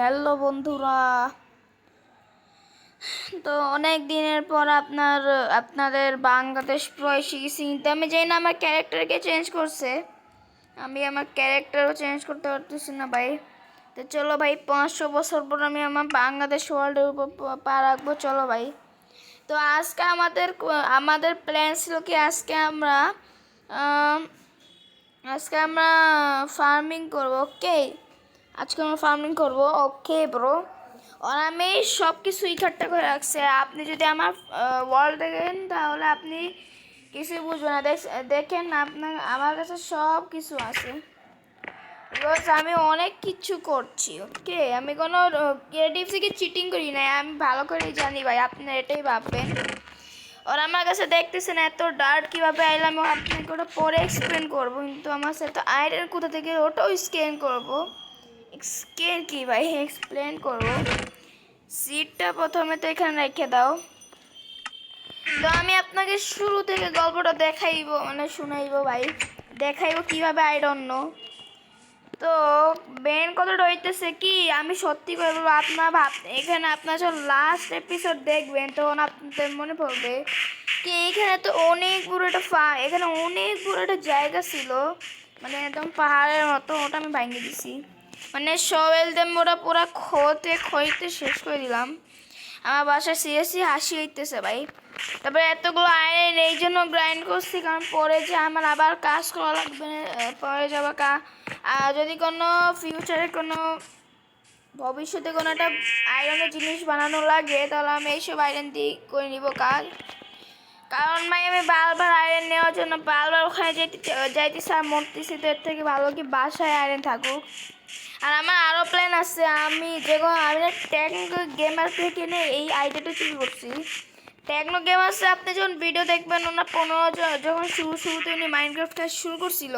Hello বন্ধুরা। তো অনেক দিনের পর আপনাদের বাংলাদেশ প্রো এসে গেছি, কিন্তু আমি জানি না আমার ক্যারেক্টারকে চেঞ্জ করছে। আমি আমার ক্যারেক্টারও চেঞ্জ করতে পারতেছি না ভাই। তো চলো ভাই, 500 বছর পর আমি আমার বাংলাদেশ ওয়ার্ল্ডের উপর পা রাখবো। চলো ভাই। তো আজকে আমাদের প্ল্যান ছিল কি, আজকে আমরা ফার্মিং করবো। ওকে, আজকে আমরা ফার্মিং করবো। Okay bro. আর আমি সব কিছু ইকট্ঠা করে রাখছি। আপনি যদি আমার ওয়ার্ল্ড দেখেন তাহলে আপনি কিছু বুঝবেন না। দেখেন, আমার কাছে সব কিছু আছে। বিকজ আমি অনেক কিছু করছি। ওকে, আমি কোনো ক্রিয়েটিভ থেকে চিটিং করি না, আমি ভালো করে জানি ভাই। আপনারা এটাই ভাববেন। আর আমার কাছে দেখতেছেন এত ডার্ট কীভাবে আইলাম, আপনাকে ওটা পরে এক্সপ্লেন করবো। কিন্তু আমার সাথে আইডের কোথা থেকে ওটাও স্ক্যান করবো। স্ক্যান কি ভাই, এক্সপ্লেন করবো। সিটটা প্রথমে তো এখানে রেখে দাও। তো আমি আপনাকে শুরু থেকে গল্পটা শোনাইবো ভাই। দেখাইবো কীভাবে আই ডোন্ট নো। তো মেন কথাটা হইতেছে কি, আমি সত্যি করে বলবো, এখানে আপনার যখন লাস্ট এপিসোড দেখবেন তখন আপনাদের মনে পড়বে কি এখানে তো অনেক বড় এখানে অনেক বড় একটা জায়গা ছিল, মানে একদম পাহাড়ের মতো। ওটা আমি ভাঙিয়ে দিছি, মানে সবেল দেম ওটা পুরা খইতে শেষ করে দিলাম। আমার বাসায় সিরিয়াসলি হাসি হইতেছে ভাই। তারপরে এতগুলো আয়রন এই জন্য গ্রাইন্ড করছি, কারণ পরে যে আমার আবার কাজ করা লাগবে। পরে যাবার যদি কোনো ফিউচারে কোনো ভবিষ্যতে কোনো একটা আয়রনের জিনিস বানানো লাগে, তাহলে আমি এইসব আয়রন দিয়ে করে নিব কাজ। কারণ ভাই আমি বারবার আয়রন নেওয়ার জন্য বারবার ওখানে যাইতেছি আর মরতেছি। তো এর থেকে ভালো কি বাসায় আয়রন থাকুক। আর আমার আরও প্ল্যান আছে। আমি টেকনো গেমার থেকে এই আইডিয়াটা চুরি করছি। টেকনো গেম আছে, আপনি যখন ভিডিও দেখবেন ওনার 15 যখন শুরুতে উনি মাইনক্রাফটটা শুরু করছিল,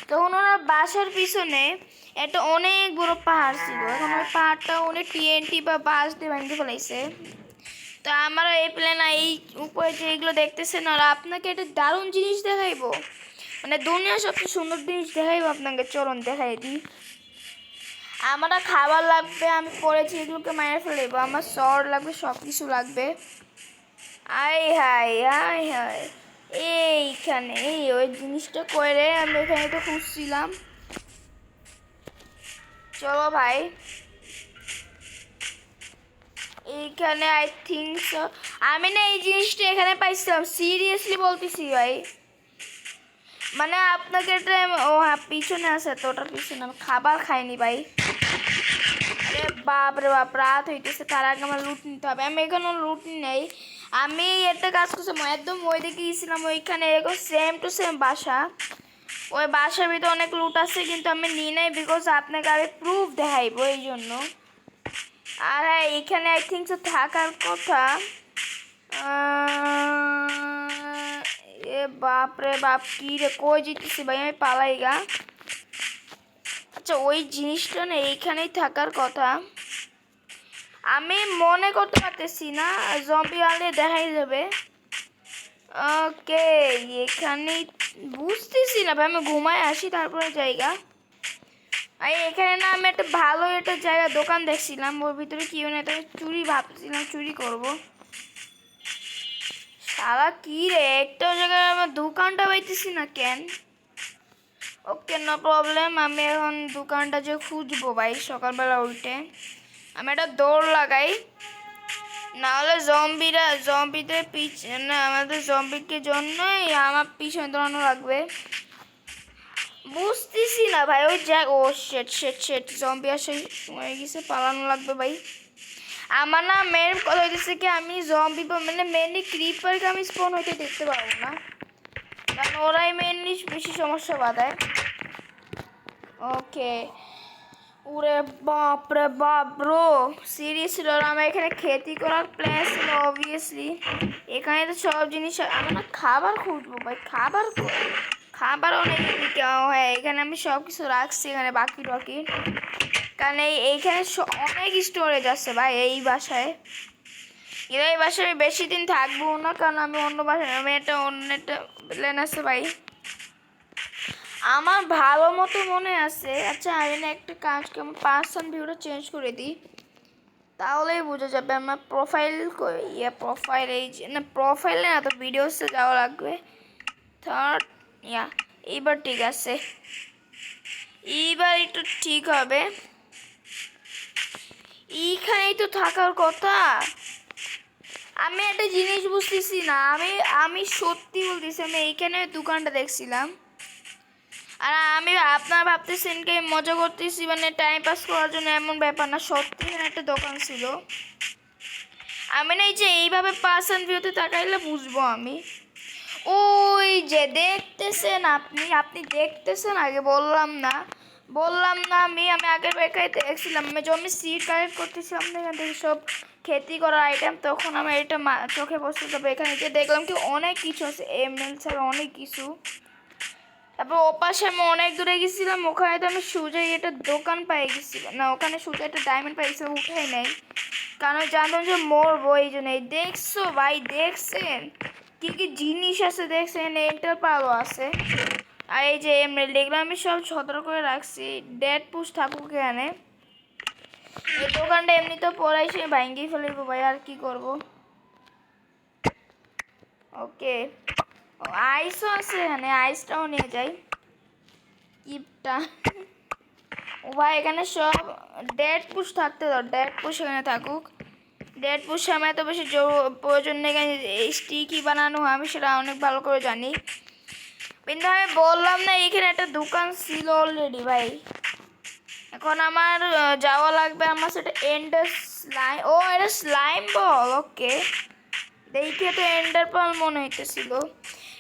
তখন ওনার বাসার পিছনে একটা অনেক বড় পাহাড় ছিল। এখন ওই পাহাড়টা উনি টিএনটি বা বাস দিয়ে ভাঙতে ফেলাইছে। তো আমারও এই প্ল্যান, এই উপরে যেগুলো দেখতেছেন, আর আপনাকে একটা দারুণ জিনিস দেখাইবো, মানে দুনিয়ার সবচেয়ে সুন্দর জিনিস দেখাইবো আপনাকে। চলুন দেখাই দিই। আমার খাবার লাগবে, আমি পড়েছি, এগুলোকে মায়ের ফেলে দেবো। আমার সর লাগবে, সব কিছু লাগবে। আয় হায় আয় হায়, এইখানে ওই জিনিসটা করে আমি এখানে তো খুঁজছিলাম। চলো ভাই, এইখানে আই থিঙ্ক সো আমি না এই জিনিসটা এখানে পাইছিলাম। সিরিয়াসলি বলতেছি ভাই, মানে আপনাকে এটা ও হ্যাঁ পিছনে আছে, তো ওটার পিছনে আমি খাবার খাইনি ভাই। আরে বাপ রে বাপ, রাত হইতেছে, তার আগে আমার লুট নিতে হবে। আমি এখানে লুট নেই। আমি একটা কাজ করছিলাম, একদম ওই দিকে গিয়েছিলাম, ওইখানে এরকম সেম টু সেম বাসা। ওই বাসার ভিতরে অনেক লুট আছে, কিন্তু আমি নিই নাই, বিকজ আপনাকে আমি প্রুফ দেখাইবো এই জন্য। আর হ্যাঁ, এখানে আই থিঙ্ক তো থাকার কথা। এ বাপ রে বাপ, কি রে, কই যেতেছি ভাই, আমি পালাই গা। আচ্ছা, ওই জিনিসটা না এইখানেই থাকার কথা। আমি মনে করতে পারতেছি না, জম্বি আনলে দেখাই যাবে। ওকে, এখানেই বুঝতেছি না ভাই, আমি ঘুমায় আসি তারপরে জায়গা। আর এখানে না আমি একটা ভালো একটা জায়গা দোকান দেখছিলাম, ওর ভিতরে কি না একটা ভাবছিলাম চুরি করব। সারা কি রে, একটা জায়গায় আমার দোকানটা পাইতেছি না কেন। ওকে, নো প্রবলেম। আমি এখন দোকানটা যে খুঁজবো ভাই সকালবেলা উঠে। আমি একটা দৌড় লাগাই, নাহলে আমাদের জম্বিকে জন্যই আমার পিছনে দৌড়ানো লাগবে। বুঝতেছি না ভাই, ওই ও শেট জম্বি আসে হয়ে গেছে, পালানো লাগবে ভাই। আমার না মেন কথা হইতেছে কি, আমি জম্বি মানে মেনলি ক্রিপারকে আমি স্পন হইতে দেখতে পারবো না, কারণ ওরাই মেনলি বেশি সমস্যা বাঁধায়। ওকে, ওরে বাপ রে বাপ ব্রো, সিরিয়াসলি আমার এখানে খেতি করার প্ল্যান ছিল অবভিয়াসলি। এখানে তো সব জিনিস, আমি না খাবার খুঁজবো ভাই, খাবারও নেই এদিকে। হ্যাঁ, এখানে আমি সব কিছু রাখছি, এখানে বাকি কারণ এইখানে অনেক স্টোরেজ আছে ভাই এই বাসায়। কিন্তু এই বাসায় আমি বেশি দিন থাকবো না, কারণ আমি অন্য বাসায়, অন্য একটা প্ল্যান আছে ভাই। আমার ভালো মতো মনে আছে। আচ্ছা আমি না একটা কাজ করি, আমার পার্সন ভিউটা চেঞ্জ করে দিই, তাহলেই বোঝা যাবে। আমার প্রোফাইল প্রোফাইল এই যে না, প্রোফাইলে না তো ভিডিওসে যাওয়া লাগবে। থার্ড এইবার ঠিক আছে, এইবার একটু ঠিক হবে। এইখানেই তো থাকার কথা। আমি একটা জিনিস বুঝতেছি না, আমি সত্যি বলতেছি, আমি এইখানে দোকানটা দেখছিলাম, আর আমি আপনারা ভাবতেছেন কি মজা করতেছি, মানে টাইম পাস করার জন্য, এমন ব্যাপার না, সত্যি এখানে একটা দোকান ছিল। আমি না এই যে এইভাবে পার্সন ভিউতে তাকাইলে বুঝবো আমি। ওই যে দেখতেছেন আপনি, আপনি দেখতেছেন, আগে বললাম না আমি আগের বেকায় দেখছিলাম। আমি জমি সিড কালেক্ট করতেছিলাম এখান থেকে সব খেতি করার আইটেম, তখন আমার এটা চোখে বসতে, তবে এখানে যে দেখলাম কি অনেক কিছু আছে, এমএল ছাড়া অনেক কিছু। তারপর ওপাশে আমি অনেক দূরে গেছিলাম, ওখানে তো আমি সোজাই একটা দোকান পাই গেছিলাম, না ওখানে সোজা একটা ডায়মন্ড পাই গেছিলাম, উঠাই নাই, কারণ জানতাম যে মরবো এই জন্যই। দেখছো ভাই, দেখছেন কি কি জিনিস আছে, দেখছেন এন্টার পাওয়া আছে। আর এই যে এমনি দেখলাম, আমি সব সতর্ক করে রাখছি, ডেড পুশ থাকুক এখানে। এই দোকানটা এমনি তো পড়াই সে ভাঙ্গি ফেলবো ভাই, আর কি করব। ওকে, আইসও আছে এখানে, আইসটাও নিয়ে যাই। কিপটা ও ভাই, এখানে সব ডেড পুশ থাকতে দাও, ডেড পুশ এখানে থাকুক। ডেড পুশ আমার এত বেশি প্রয়োজন নেই, স্টিকি বানানো হয় আমি সেটা অনেক ভালো করে জানি। কিন্তু আমি বললাম না এখানে একটা দোকান ছিল অলরেডি ভাই। এখন আমার যাওয়া লাগবে, আমার সেটা এন্ডার স্লাইম, ও এটা স্লাইম বল, ওকে। দেখে তো এন্ডার পাল মনে হইতেছিল,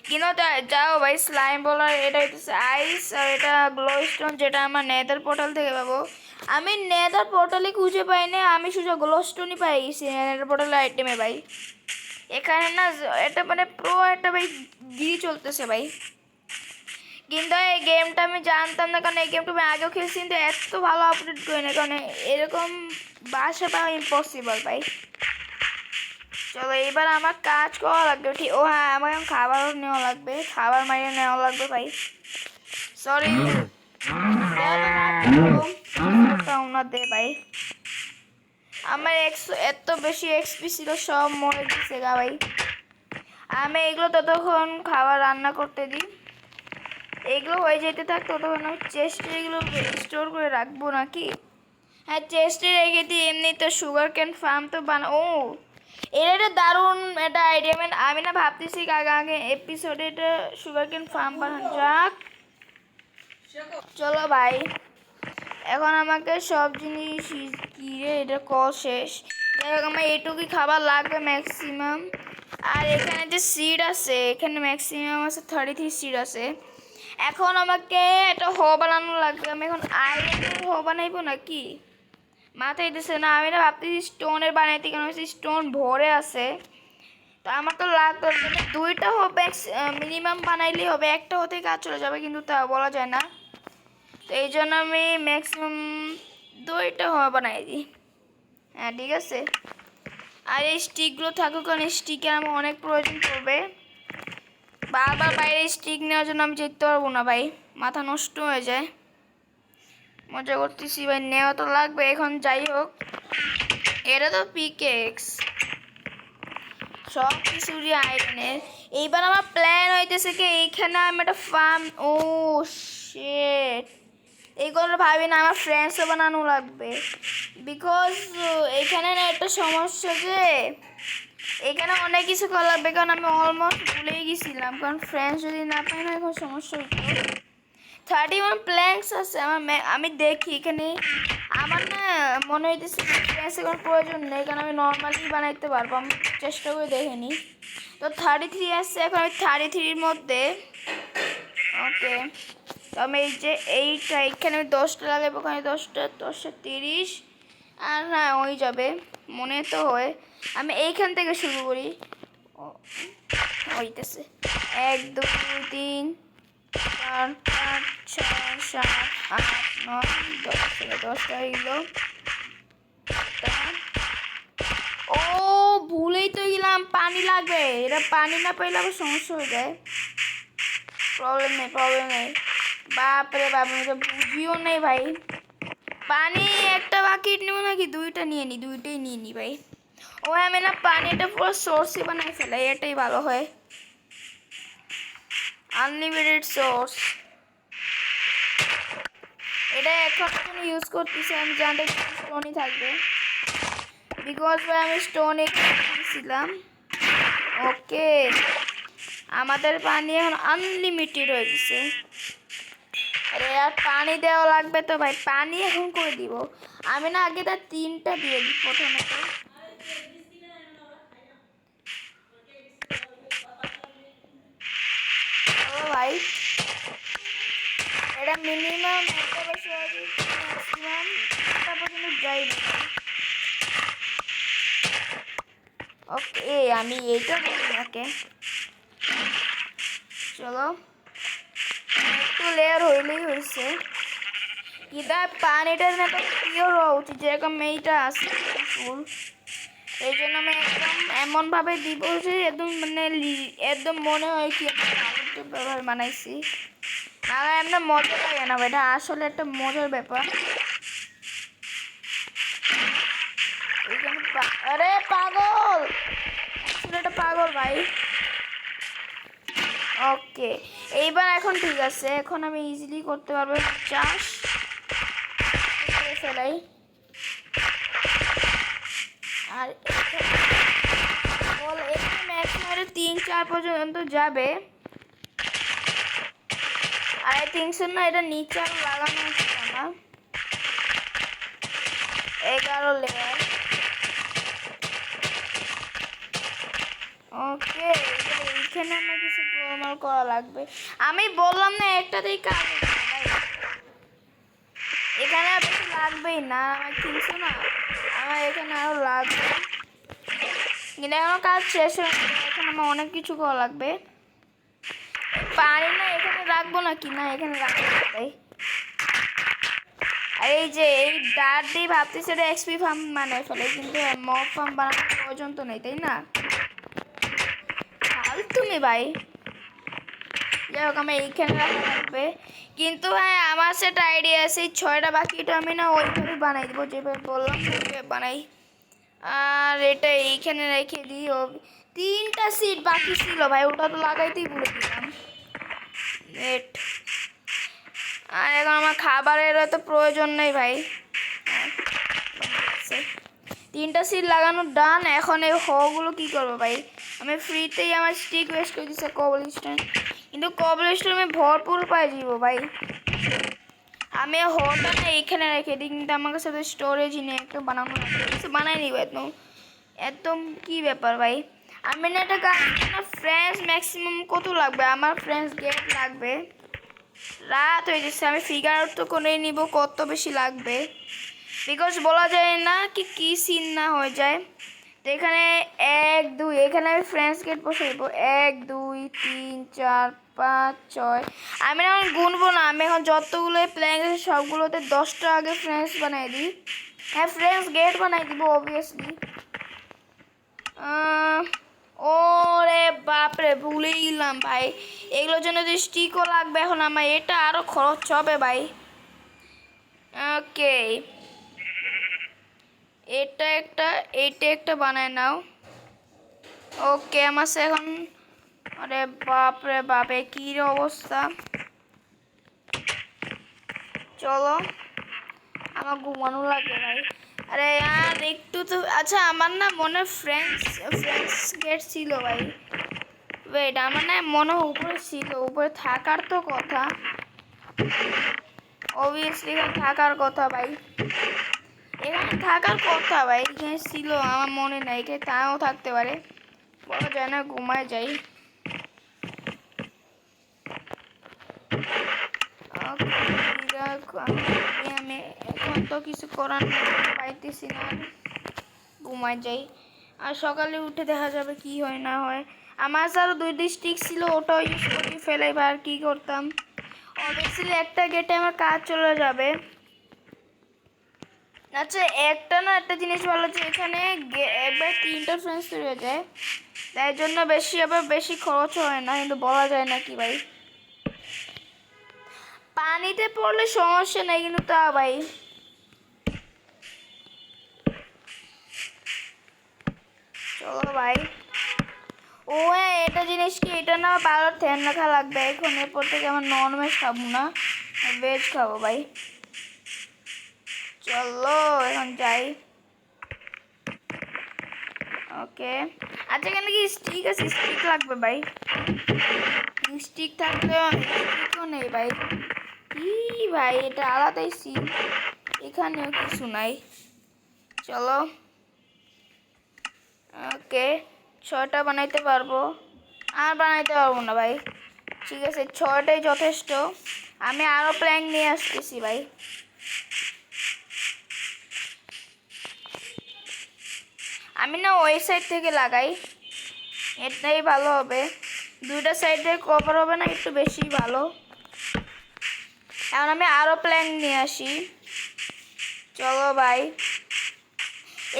কিন্তু যাও ভাই, স্লাইম বল। আর এটা হইতেছে আইস, আর এটা গ্লো স্টোন, যেটা আমার নেদার পোর্টাল থেকে পাবো। আমি নেদার পোর্টালে খুঁজে পাই না, আমি শুধু গ্লো স্টোনই পাই গেছি নেদার পোর্টালের আইটেমে ভাই। এখানে না এটা মানে প্রো একটা ভাই গিরি চলতেছে ভাই। কিন্তু এই গেমটা আমি জানতাম না, কারণ এই গেমটা আমি আগেও খেলছি, কিন্তু এত ভালো আপডেট করি না, কারণ এরকম বাসা পাওয়া ইম্পসিবল ভাই। চলো এবার আমার কাজ করা লাগবে, ঠিক। ও হ্যাঁ, আমার এখন খাবারও নেওয়া লাগবে, খাবার মারিয়ে নেওয়া লাগবে ভাই। সরি না দে ভাই, আমার এত বেশি এক্সপি ছিল, সব মরে গেছে গা ভাই। আমি এগুলো ততক্ষণ খাবার রান্না করতে দিই, এগুলো হয়ে যেতে থাক, ততক্ষণ আমি চেস্টে এগুলো স্টোর করে রাখবো নাকি। হ্যাঁ, চেস্টে রেখে দিই, এমনি তো সুগার ক্যান ফার্ম তো ও এটা একটা দারুণ একটা আইডিয়া। আমি না ভাবতেছি আগে এপিসোডে এটা সুগার ক্যান ফার্ম বানানো যাক। চলো ভাই, এখন আমাকে সব জিনিস কিনে এটা কল শেষ। যাই হোক, আমার এইটুকুই খাবার লাগবে ম্যাক্সিমাম। আর এখানে যে সিড আছে, এখানে ম্যাক্সিমাম আছে 33 সিড আছে। এখন আমাকে একটা বানানো লাগবে। আমি এখন আয়রনের বানাইবো নাকি মাথায় দিচ্ছে না। আমি না ভাবতেছি স্টোনের বানাইতে, কেন স্টোন ভরে আছে, তো আমার তো লাগবে দুইটা মিনিমাম বানাইলেই হবে, একটা হতে কাজ চলে যাবে, কিন্তু তা বলা যায় না। তো এই জন্য আমি ম্যাক্সিমাম দুইটা বানাই দিই। হ্যাঁ ঠিক আছে। আর এই স্টিকগুলো থাকুক, কারণ স্টিকের আমার অনেক প্রয়োজন পড়বে। বারবার বাইরে স্টিক নেওয়ার জন্য আমি যেতে পারবো না ভাই, মাথা নষ্ট হয়ে যায়। মজা করতেছি ভাই, নেওয়া তো লাগবে এখন। যাই হোক, এটা তো পিকেক্স, সব কিছুরই আয়রনের। এইবার আমার প্ল্যান হইতেছে কি, এইখানে আমি একটা ফার্ম, ও শেট, এইগুলো ভাবি না, আমার ফ্রেন্ডসও বানানো লাগবে। বিকজ এখানে না একটা সমস্যা, যে এখানে অনেক কিছু করা লাগবে, কারণ আমি অলমোস্ট ভুলেই গেছিলাম, কারণ ফ্রেন্ডস যদি না পাই না এখন সমস্যা হতো। 31 প্ল্যাঙ্কস আছে আমার, আমি দেখি এখানে। আমার না মনে হইতেছে ফ্রেন্ডস এখন প্রয়োজন নেই, কারণ আমি নর্মালি বানাইতে পারবো, আমি চেষ্টা করে দেখিনি। তো 33 আসছে, এখন আমি 33-র মধ্যে, ওকে। তো আমি এই যে এইটা এখানে আমি 10টা লাগাবো, ওখানে 10টা 10টা 30, আর হ্যাঁ হয়ে যাবে মনে তো হয়। আমি এইখান থেকে শুরু করি, হইতেছে 1 2 3 4 5 6 7 8 9 10, 10টা হইলো। ও ভুলেই তো গেলাম, পানি লাগবে, এটা পানি না পাইলে আবার সমস্যা হয়ে যায়। প্রবলেম নেই। বাপরে বাপ, আমি তো বুঝিও নেই ভাই। পানি একটা বাকেট নেবো নাকি দুইটা নিয়ে নি? দুইটাই নিয়ে নি ভাই। ও আমি না পানিটা পুরো সোর্সে বানাই ফেলাই, এটাই ভালো হয়। আনলিমিটেড সোর্স, এটা এখন ইউজ করতেছি আমি, জানতে স্টোনই থাকবে বিকজ ভাই আমি স্টোনে দিয়েছিলাম। ওকে, আমাদের পানি এখন আনলিমিটেড হয়ে গেছে। আরে আর পানি দেওয়া লাগবে তো ভাই, পানি এখন করে দিব। আমি না আগে তার 3টা দিয়ে দিই প্রথমত। ও ভাই, এটা মিনিমাম একটা বেশি ম্যাক্সিমাম একটা পর্যন্ত যাই। ওকে, আমি এইটা বলি নাকে। চলো, একটু লেয়ার হইলেই হয়েছে। এটা পানিটার না পিওর হওয়া উচিত, যেরকম এইটা আছে ফুল। এই জন্য আমি একদম এমনভাবে দিব যে একদম মানে একদম মনে হয় কি ব্যবহার বানাইছি। না এমন মজা লাগে না, এটা আসলে একটা মজার ব্যাপার। আরে পাগল, এটা পাগল ভাই। ওকে, এইবার এখন ঠিক আছে, এখন আমি ইজিলি করতে পারবো চাষ। ফেলাই আর ম্যাক্সিমাম 3-4 পর্যন্ত যাবে। আর এই 300 না, এটা নিচে আরো লাগানো হচ্ছে আমার 11 লেয়ার। ওকে, এইখানে আমার কিছু গোলমাল করা লাগবে। আমি বললাম না একটাতেই কাজ হচ্ছে ভাই, এখানে আর বেশি লাগবেই না। আমার 300 না, আমার এখানে আরো লাগবে, কিন্তু এখনো কাজ শেষ হয়ে, এখন আমার অনেক কিছু করা লাগবে। পানি না এখানে রাখবো নাকি না এখানে রাখবো তাই। আর এই যে এই ডার্ট দিয়ে ভাবতেছি এটা এক্সপি ফার্ম বানাই ফেলে, কিন্তু মব ফার্ম বানানোর প্রয়োজন তো নেই, তাই না? তুমি ভাই, যাই হোক আমি এইখানে রাখা লাগবে। কিন্তু হ্যাঁ, আমার সেটা আইডিয়া আছে, 6টা বাকিটা আমি না ওইভাবে বানাই দেবো যেভাবে বললাম ওইভাবে বানাই। আর এটা এইখানে রেখে দিই। 3টা সিট বাকি ছিল ভাই, ওটা তো লাগাইতেই ভুলে দিলাম। নেট, আর এখন আমার খাবারের তো প্রয়োজন নেই ভাই। 3টা সিট লাগানো ডান। এখন এই হগুলো কি করবো ভাই? আমি ফ্রিতেই আমার স্টিক ওয়েস্ট করে দিচ্ছে কবল স্টোন, কিন্তু কবল স্টোন আমি ভরপুর পাই দিব ভাই। আমি হটা না এইখানে রেখে দিই, কিন্তু আমার কাছে স্টোরেজই নেই একটা বানানো, কিছু বানাই নিব একদম। একদম কি ব্যাপার ভাই, আমি না এটা ফ্রেন্ডস ম্যাক্সিমাম কত লাগবে? আমার ফ্রেন্ডস গেট লাগবে। রাত হয়ে যাচ্ছে, আমি ফিগার আউট তো করেই নিব কত বেশি লাগবে, বিকজ বলা যায় না কি কি সিন না হয়ে যায়। তো এখানে 1 2, এখানে আমি ফ্রেন্ডস গেট বসে দেব 1 2 3 4 5 6। আমি এখন গুনবো না, আমি এখন যতগুলো প্ল্যান আছে সবগুলোতে 10টা আগে ফ্রেন্ডস বানাই দিই। হ্যাঁ, ফ্রেন্ডস গেট বানাই দিব অবভিয়াসলি। ওরে বাপরে, ভুলেই গেলাম ভাই, এগুলোর জন্য যে স্টিকও লাগবে এখন আমার, এটা আরও খরচ হবে ভাই। ওকে, এইটা একটা বানায় নাও। ওকে, আমার এখন, আরে বাপরে বাপে কি অবস্থা। চলো, আমার ঘুমানো লাগে ভাই। আরে আর একটু তো, আচ্ছা আমার না মনে ফ্রেন্ডস গেট ছিল ভাই। ওয়েট, আমার না মনে উপরে ছিল, উপরে থাকার তো কথা, অবভিয়াসলি থাকার কথা ভাই, এখানে থাকার কথা ভাই, এখানে ছিল আমার মনে নাই, এখানে তাও থাকতে পারে, বলা যায় না। ঘুমায় যাই। আমি এখন তো কিছু করার পাইতেছি না, ঘুমায় যাই। আর সকালে উঠে দেখা যাবে কি হয় না হয়। আমার আরও 2টি স্টিক ছিল, ওটাও ইউজ করে ফেলাই বা আর কী করতাম। অবভিয়াসলি একটা গেটে আমার কাজ চলে যাবে। আচ্ছা, একটা জিনিস ভালো যে এখানে একবার 3টা ফ্রেন্ডস তৈরি হয়ে যায়, তাই জন্য বেশি খরচ হয় না, কিন্তু বলা যায় না কি ভাই। পানিতে পড়লে সমস্যা নেই কিন্তু তা ভাই চলো ভাই ও হ্যাঁ এটা জিনিস কি এটা না ভালো ধ্যান রাখা লাগবে এখন এরপর থেকে আমার নন ভেজ খাবো না ভেজ খাবো ভাই চলো এখন যাই ওকে আচ্ছা এখানে কি স্টিক আছে স্টিক লাগবে ভাই স্টিক থাকলে স্টিকও নেই ভাই কি ভাই এটা আলাদাই সিন এখানেও কিছু নাই চলো ওকে 6টা বানাইতে পারবো আর বানাইতে পারবো না ভাই ঠিক আছে 6টাই যথেষ্ট আমি আরও প্ল্যান নিয়ে আসতেছি ভাই আমি না ওই সাইড থেকে লাগাই এটাই ভালো হবে দুইটা সাইড থেকে কভার হবে না একটু বেশি ভালো এখন আমি আরও প্ল্যান নিয়ে আসি চলো ভাই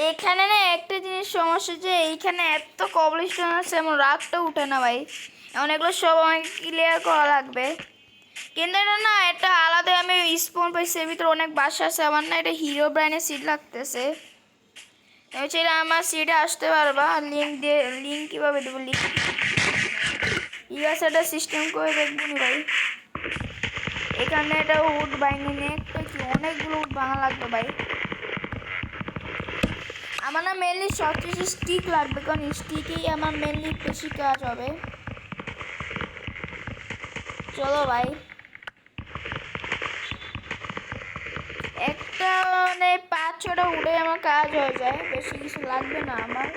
এখানে না একটা জিনিস সমস্যা যে এইখানে এত কবলিস্টোন আছে এমন রাগটা উঠে না ভাই এমন এগুলো সব আমাকে ক্লিয়ার করা লাগবে কিন্তু এটা না এটা আলাদা আমি স্পোন পাইছি এর ভিতরে অনেক বাসা আছে আমার না এটা হিরো ব্র্যান্ডের সিট লাগতেছে তুমি চাইলে আমার সিটে আসতে পারবা লিঙ্ক দিয়ে লিঙ্ক কীভাবে দেবো লিঙ্ক ঠিক আছে এটা সিস্টেম করে দেখবো নি ভাই এখানে এটা উড বাইনি নিয়ে একটা কি অনেকগুলো উড ভাঙা লাগবে ভাই আমার না মেনলি সবচেয়ে স্টিক লাগবে কারণ স্টিকেই আমার মেনলি বেশি কাজ হবে চলো ভাই একটা মানে 5-6টা উড়ে আমার কাজ হয়ে যায় বেশি কিছু লাগবে না আমার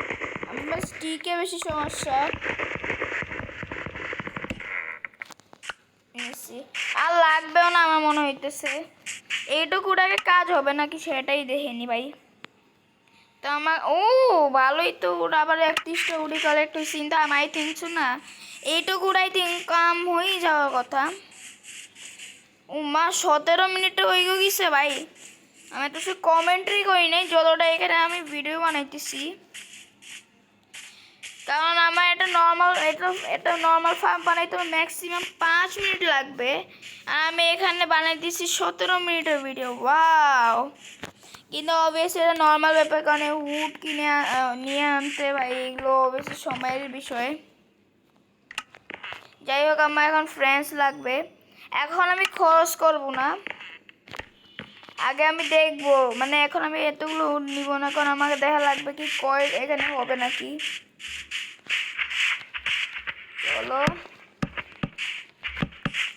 আমার স্টিকে বেশি সমস্যা আর লাগবেও না আমার মনে হইতেছে এইটুকুটাকে কাজ হবে নাকি সেটাই দেখেনি ভাই তো আমার ও ভালোই তো ওরা আবার 31টা উড়ি কালেক্ট হয়েছে কিন্তু আমি থিঙ্কছো না এইটুকুটাই কাম হয়েই যাওয়ার কথা ও মা 17 মিনিটে হয়ে গেছে ভাই আমি তো সে কমেন্ট্রি করি নাই যতটা এখানে আমি ভিডিও বানাইতেছি কারণ আমার এটা নর্মাল ফার্ম বানাইতে ম্যাক্সিমাম 5 মিনিট লাগবে আর আমি এখানে বানাইতেছি 17 মিনিটের ভিডিও ওয়াও কিন্তু অবভিয়াসলি এটা নর্মাল ব্যাপার কারণে উড কিনে নিয়ে আনতে ভাই এগুলো অবভিয়াসলি সময়ের বিষয় যাই হোক আমার এখন ফ্রেন্ডস লাগবে এখন আমি খরচ করব না আগে আমি দেখবো মানে এখন আমি এতগুলো উড নিব না কারণ আমাকে দেখা লাগবে কি কয় এখানে হবে নাকি চলো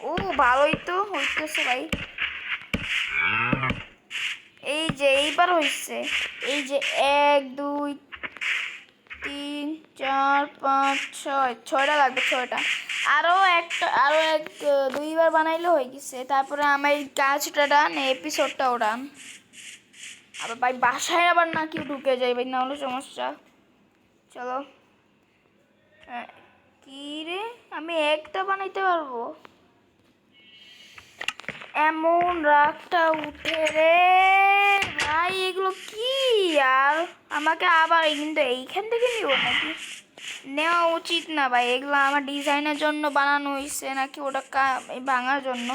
ও ভালোই তো হইতেছে ভাই এই যে এইবার হইছে এই যে 1 2 3 4 5 6 6টা লাগবে 6টা আরও দুইবার বানাইলে হয়ে গেছে তারপরে আমার এই কাজটা ডান এপিসোডটা ওড়ান আবার ভাই বাসায় আবার না কেউ ঢুকে যায় ভাই না হলে সমস্যা চলো কি রে আমি একটা বানাইতে পারবো এমন রাগটা উঠে রে ভাই এগুলো কি আর আমাকে আবার কিন্তু এইখান থেকে নিব নাকি নেওয়া উচিত না ভাই এগুলো আমার ডিজাইনের জন্য বানানো হয়েছে নাকি ওটা ভাঙার জন্য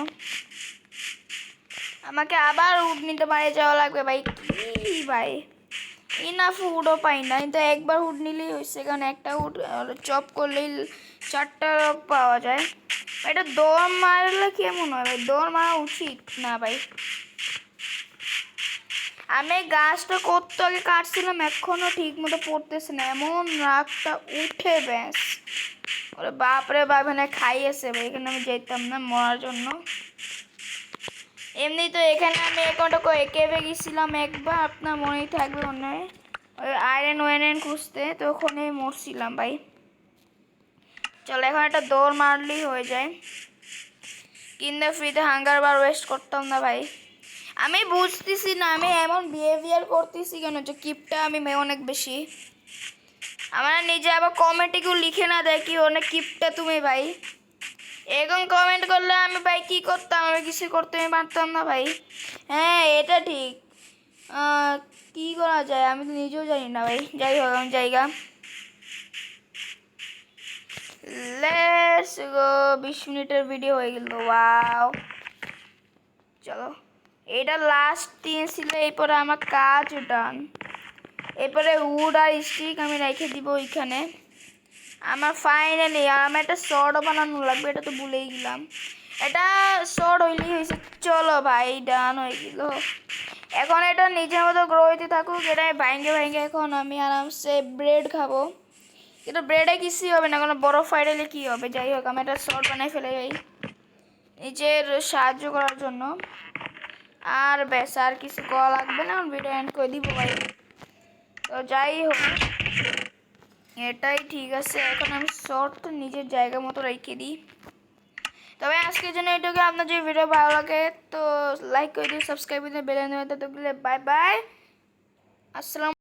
আমাকে আবার উড নিতে পারে যাওয়া লাগবে ভাই কি ভাই ইনাফ উডও পাই না কিন্তু একবার উড নিলেই হয়েছে কারণ একটা উড চপ করলেই 4টা রক পাওয়া যায় এটা দৌড় মারলে কেমন হয় ভাই দৌড় মারা উচিত না ভাই আমি গাছটা কত আগে কাটছিলাম এখনো ঠিক মতো পড়তেছে না এমন রাগটা উঠে ব্যাস ওরে বাপরে বাপ এখানে খাইয়েছে ভাই এখানে আমি যেতাম না মরার জন্য এমনি তো এখানে আমি এখানটা কেঁপে গেছিলাম একবার আপনার মনেই থাকবে মনে হয় ওই আয়রন খুঁজতে তো ওখানেই মরছিলাম ভাই চলো এখন একটা দৌড় মারলেই হয়ে যায় কিন্তু ফ্রিতে হাঙ্গার বার ওয়েস্ট করতাম না ভাই আমি বুঝতেছি না আমি এমন বিহেভিয়ার করতেছি কেন যে কিপটা আমি অনেক বেশি আমার নিজে আবার কমেন্টে কেউ লিখে না দেয় কি অনেক কিপটা তুমি ভাই এরকম কমেন্ট করলে আমি ভাই কী করতাম আমি কিছু করতে পারতাম না ভাই হ্যাঁ এটা ঠিক কী করা যায় আমি তো নিজেও জানি না ভাই যাই হোক আমি জায়গা লেটস গো 20 মিনিটের ভিডিও হয়ে গেল ওয়াও চলো এটা লাস্ট দিন ছিল, এরপরে আমার কাজ ডান। এরপরে উড আর স্টিক আমি রেখে দিব ওইখানে। আমার ফাইনালি আমার একটা শর্টও বানানো লাগবে, এটা তো ভুলেই গেলাম। এটা শর্ট হইলেই হয়েছে। চলো ভাই ডান হয়ে গেল। এখন এটা নিজের মতো গ্রো হইতে থাকুক। এটা ভাঙ্গে ভাঙ্গে এখন আমি আরামসে ব্রেড খাবো। কিন্তু ব্রেডে কিছুই হবে না, কোনো বরফ ফাইডালে কী হবে। যাই হোক আমি একটা শর্ট বানাই ফেলে যাই নিজের সাহায্য করার জন্য। আর ব্যাস আর কিছু করা লাগবে না, ভিডিও এন্ড করে দিব ভাই। তো যাই হোক এটাই ঠিক আছে। এখন আমি শর্ট নিজের জায়গা মতো রেখে দিই। তবে আজকের জন্য এটুকু। আপনার যদি ভিডিও ভালো লাগে তো লাইক করে দিন, সাবস্ক্রাইব করে দিন, বেল আইকন বাই বাই। আসসালাম।